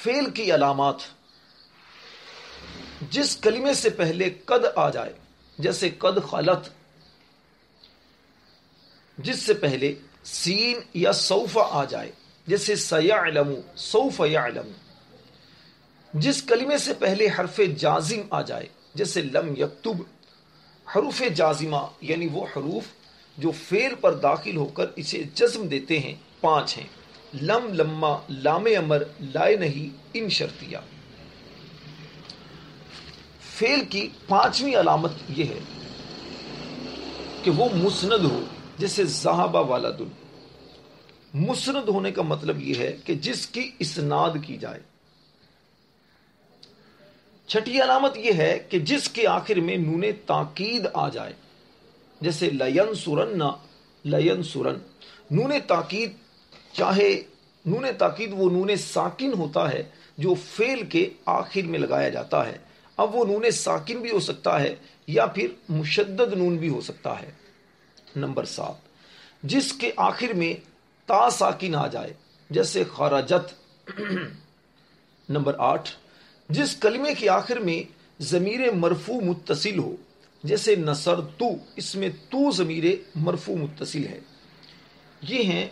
فعل کی علامات، جس کلمے سے پہلے قد آ جائے، جیسے قد خلت، جس سے پہلے سین یا سوف آ جائے، جیسے سیعلم، سوف یعلم، جس کلمے سے پہلے حرف جازم آ جائے، جیسے لم یکتب۔ حروف جازمہ یعنی وہ حروف جو فعل پر داخل ہو کر اسے جزم دیتے ہیں 5 ہیں: لم، لما، لام امر، لائے نہیں، ان شرطیہ۔ فعل کی 5ویں علامت یہ ہے کہ وہ مسند ہو، جیسے ذہب ولد۔ مسند ہونے کا مطلب یہ ہے کہ جس کی اسناد کی جائے۔ 6ٹھی علامت یہ ہے کہ جس کے آخر میں نون تاکید آ جائے، جیسے لینصرن، لینصرن۔ نون تاکید، چاہے نون تاکید وہ نون ساکن ہوتا ہے جو فعل کے آخر میں لگایا جاتا ہے، اب وہ نون ساکن بھی ہو سکتا ہے یا پھر مشدد نون بھی ہو سکتا ہے۔ نمبر 7، جس کے آخر میں تا ساکن آ جائے، جیسے خرجت۔ نمبر 8، جس کلمے کے آخر میں ضمیر مرفوع متصل ہو، جیسے نصرتو، اس میں تو ضمیر مرفوع متصل ہے۔ یہ ہیں